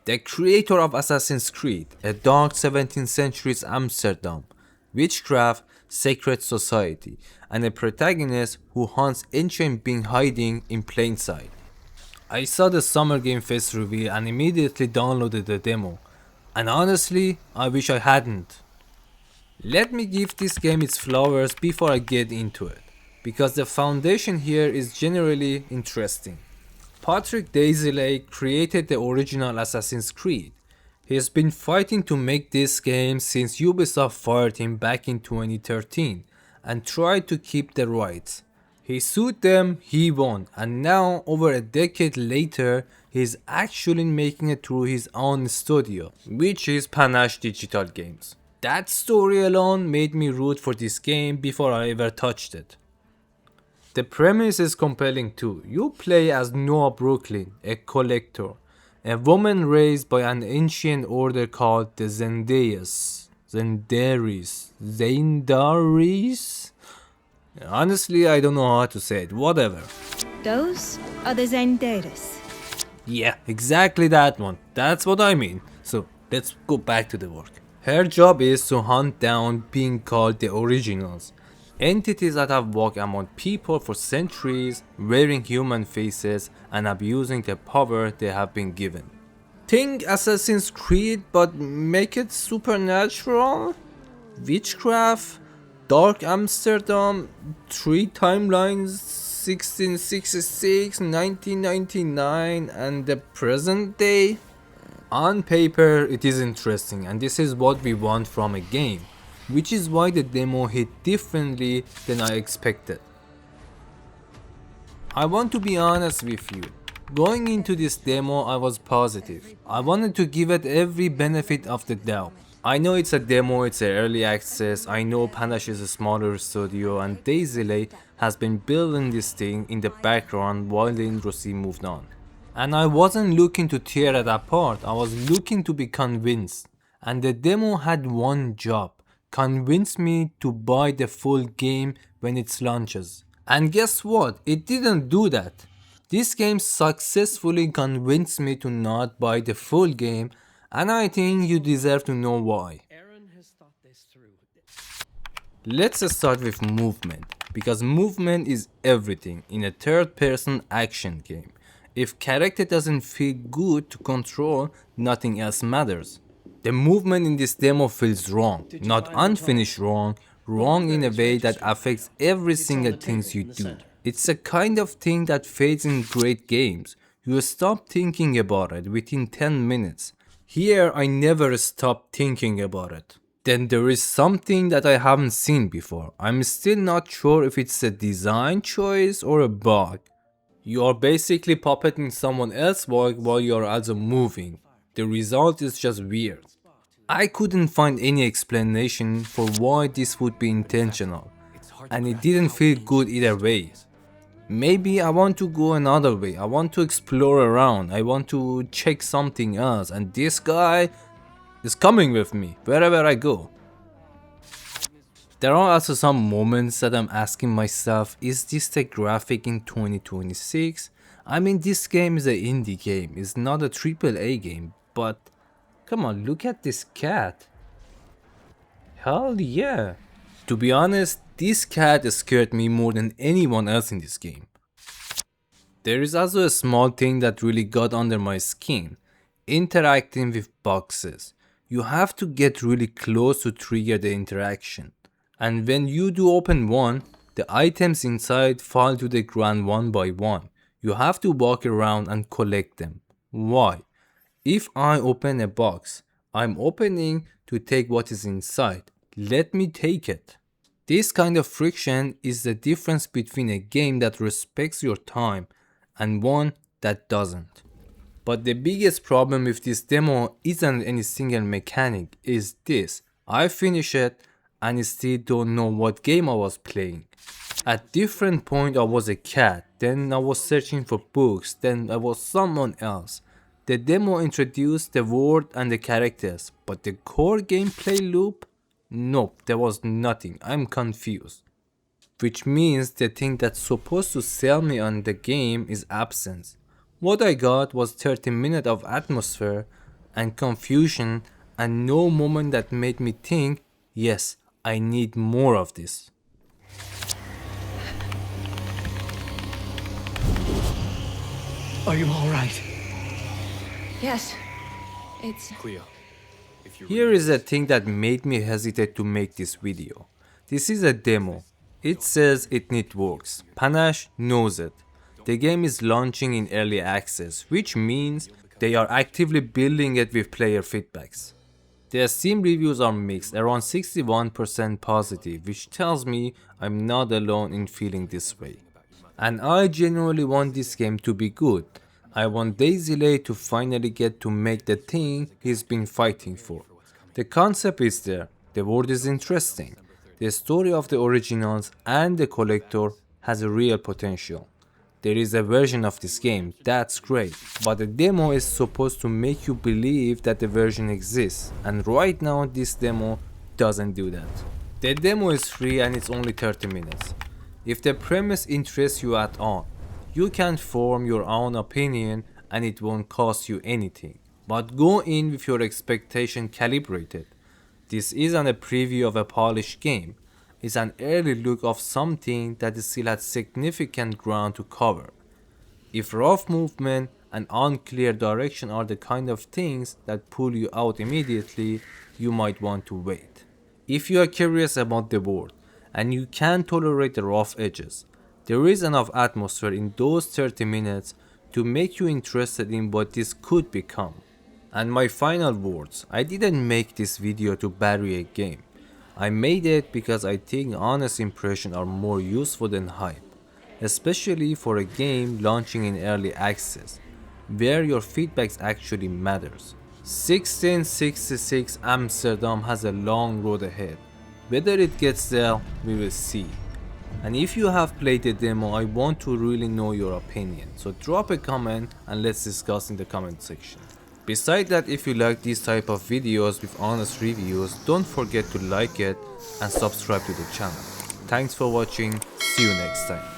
The creator of Assassin's Creed, a dark 17th century Amsterdam, witchcraft, secret society, and a protagonist who hunts ancient beings hiding in plain sight. I saw the Summer Game Fest reveal and immediately downloaded the demo, and honestly, I wish I hadn't. Let me give this game its flowers before I get into it, because the foundation here is generally interesting. Patrick Desilets created the original Assassin's Creed. He has been fighting to make this game since Ubisoft fired him back in 2013 and tried to keep the rights. He sued them, he won, and now over a decade later he is actually making it through his own studio, which is Panache Digital Games. That story alone made me root for this game before I ever touched it. The premise is compelling too. You play as Noah Brooklyn, a collector, a woman raised by an ancient order called the Zendaris. Honestly, I don't know how to say it, whatever. Those are the Zendaris. Yeah, exactly that one. That's what I mean. So, let's go back to the work. Her job is to hunt down being called the originals. Entities that have walked among people for centuries, wearing human faces and abusing the power they have been given. Think Assassin's Creed but make it supernatural? Witchcraft? Dark Amsterdam? 3 timelines? 1666, 1999 and the present day? On paper it is interesting and this is what we want from a game, which is why the demo hit differently than I expected. I want to be honest with you. Going into this demo I was positive. I wanted to give it every benefit of the doubt. I know it's a demo, it's an early access, I know Panache is a smaller studio and Desilets has been building this thing in the background while the industry moved on. And I wasn't looking to tear it apart, I was looking to be convinced. And the demo had one job. Convince me to buy the full game when it launches. And guess what? It didn't do that. This game successfully convinced me to not buy the full game, and I think you deserve to know why. Let's start with movement, because movement is everything in a third-person action game. If character doesn't feel good to control, nothing else matters. The movement in this demo feels wrong, not unfinished wrong, wrong in a way that affects every single thing you do. It's a kind of thing that fades in great games. You stop thinking about it within 10 minutes. Here I never stop thinking about it. Then there is something that I haven't seen before. I'm still not sure if it's a design choice or a bug. You are basically puppeting someone else's work while you are also moving. The result is just weird. I couldn't find any explanation for why this would be intentional, and it didn't feel good either way. Maybe I want to go another way, I want to explore around, I want to check something else, and this guy is coming with me wherever I go. There are also some moments that I'm asking myself, is this the graphic in 2026? I mean, this game is an indie game, it's not a AAA game, but come on, look at this cat. Hell yeah. To be honest, this cat scared me more than anyone else in this game. There is also a small thing that really got under my skin. Interacting with boxes. You have to get really close to trigger the interaction. And when you do open one, the items inside fall to the ground one by one. You have to walk around and collect them. Why? If I open a box, I'm opening to take what is inside. Let me take it. This kind of friction is the difference between a game that respects your time and one that doesn't. But the biggest problem with this demo isn't any single mechanic, is this. I finish it and still don't know what game I was playing. At different point I was a cat, then I was searching for books, then I was someone else. The demo introduced the world and the characters, but the core gameplay loop? Nope, there was nothing, I'm confused. Which means the thing that's supposed to sell me on the game is absent. What I got was 30 minutes of atmosphere, and confusion, and no moment that made me think, yes, I need more of this. Are you all right? Yes. It's. Here is the thing that made me hesitate to make this video. This is a demo. It says it needs works. Panache knows it. The game is launching in early access, which means they are actively building it with player feedbacks. The Steam reviews are mixed, around 61% positive, which tells me I'm not alone in feeling this way. And I genuinely want this game to be good. I want Daisy Lay to finally get to make the thing he's been fighting for. The concept is there, the world is interesting, the story of the originals and the collector has a real potential. There is a version of this game, that's great, but the demo is supposed to make you believe that the version exists, and right now this demo doesn't do that. The demo is free and it's only 30 minutes. If the premise interests you at all, you can form your own opinion and it won't cost you anything. But go in with your expectation calibrated. This isn't a preview of a polished game. It's an early look of something that still has significant ground to cover. If rough movement and unclear direction are the kind of things that pull you out immediately, you might want to wait. If you are curious about the world and you can tolerate the rough edges, there is enough atmosphere in those 30 minutes to make you interested in what this could become. And my final words, I didn't make this video to bury a game. I made it because I think honest impressions are more useful than hype, especially for a game launching in early access, where your feedback actually matters. 1666 Amsterdam has a long road ahead. Whether it gets there, we will see. And if you have played the demo, I want to really know your opinion, so drop a comment and let's discuss in the comment section. Besides that, if you like these type of videos with honest reviews, don't forget to like it and subscribe to the channel. Thanks for watching, see you next time.